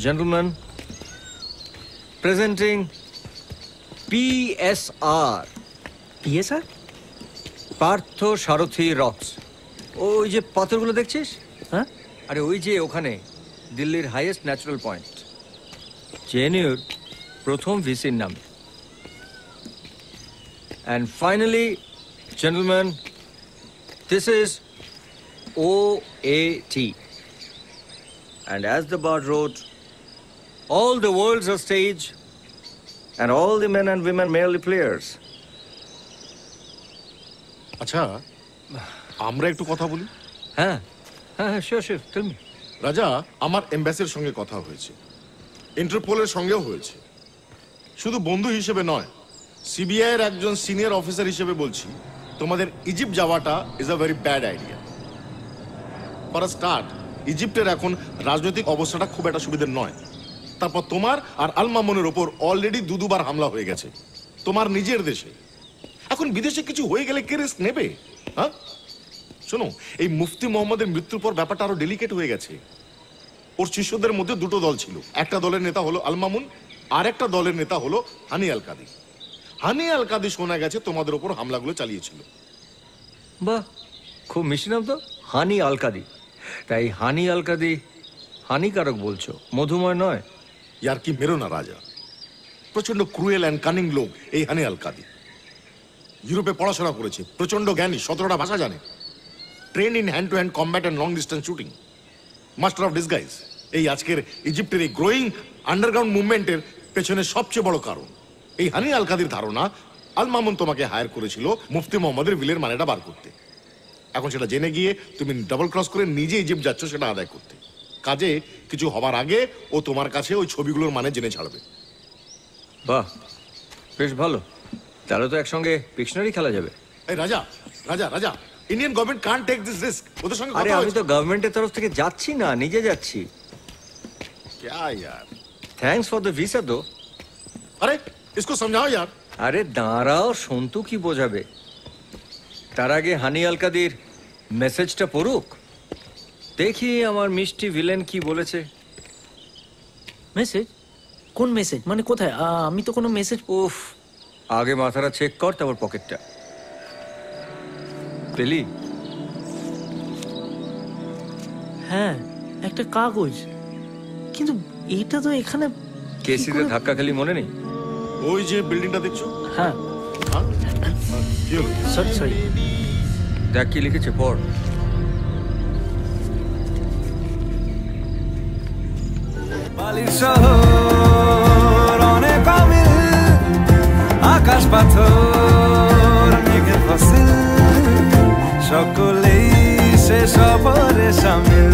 Gentlemen, presenting PSR. PSR? Partha সারথি rocks. ওই যে পাথরগুলো দেখছিস? হ্যাঁ, আরে ওই যে ওখানে দিল্লির হাইয়েস্ট ন্যাচারাল পয়েন্ট, জেএনইউর প্রথম ভিসির নাম। And finally, gentlemen, this is OAT. And as the bard wrote, all the world's a stage, and all the men and women merely players. আচ্ছা, আমরা একটু কথা বলি। হ্যাঁ হ্যাঁ হ্যাঁ, শিওর শিওর, টেল মি। রাজা, আমার এমবাসির সঙ্গে কথা হয়েছে, ইন্টারপোলের সঙ্গেও হয়েছে। শুধু বন্ধু হিসেবে নয়, সিবিআই এর একজন সিনিয়র অফিসার হিসেবে বলছি, তোমাদের ইজিপ্ট যাওয়াটা is a very bad idea. For a start, ইজিপ্টের এখন রাজনৈতিক অবস্থাটা খুব একটা সুবিধার নয়। তারপর তোমার আর আল মামুনের ওপর অলরেডি দুবার হামলা হয়ে গেছে তোমার নিজের দেশে। এখন বিদেশে কিছু হয়ে গেলে কে রিস্ক নেবে? হ্যাঁ, শোনো, এই মুফতি মোহাম্মদের মৃত্যুর পর ব্যাপারটা আরো ডেলিকেট হয়ে গেছে। ওর শিষ্যদের মধ্যে দুটো দল ছিল, একটা দলের নেতা হলো আল মামুন, আর একটা দলের নেতা হলো হানি আল কাদি। হানি আল কাদি শোনা গেছে তোমাদের ওপর হামলাগুলো চালিয়েছিল। বাহ, খুব মিষ্টি নাম তো, হানি আল কাদি। তাই হানি আল কাদি হানিকারক বলছো, মধুময় নয়? ইয়ার কি মেরো না রাজা, প্রচন্ড ক্রুয়েল অ্যান্ড কানিং লোক এই হানি আল কাদি। ইউরোপে পড়াশোনা করেছে, প্রচন্ড জ্ঞানী, 17টা ভাষা জানে, train in hand to hand combat and long distance shooting, master of disguise. এই আজকের ইজিপ্টের এই গ্রোয়িং আন্ডারগ্রাউন্ড মুভমেন্টের পেছনে সবচেয়ে বড় কারণ এই হানি আল কাদির ধারণা আল মামুন তোমাকে হায়ার করেছিল মুফতি মোহাম্মদের বিলের মানেটা বার করতে। এখন সেটা জেনে গিয়ে তুমি ডাবল ক্রস করে নিজে ইজিপ্ট যাচ্ছ সেটা আদায় করতে। কাজে কিছু হবার আগে ও তোমার কাছে ওই ছবিগুলোর মানে জেনে ছাড়বে। বাহ, বেশ ভালো, তাহলে তো একসঙ্গে পিকশনারি খেলা যাবে। এই রাজা রাজা রাজা, Indian government can't take this risk. ওদের সঙ্গে আরে আমি তো গভর্নমেন্টের তরফ থেকে যাচ্ছি না, নিজে যাচ্ছি। क्या यार, থ্যাঙ্কস ফর দ্য ভিসা দো। अरे इसको समझाओ यार। আরে দাঁড়াও, সন্তু কি বোঝাবে? তার আগে হানি আল কাদির মেসেজটা পড়ুক, দেখি আমার মিষ্টি ভিলেন কি বলেছে। মেসেজ? কোন মেসেজ? মানে কোথায়? আমি তো কোনো মেসেজ। উফ, আগে মাথাটা চেক কর, তারপর পকেটটা পেলি? হ্যাঁ, একটা কাগজ, কিন্তু এটা তো এখানে কেসিতে ধাক্কা খেলি মনে নেই? ওই যে বিল্ডিংটা দেখছো? হ্যাঁ, কি হলো? সরি। দেখ কি লিখেছে, পড়। বালির শহর অনেক অমিল, আকাশ পাথর মেঘের ফসল, সকলেই সে সফরে সামিল।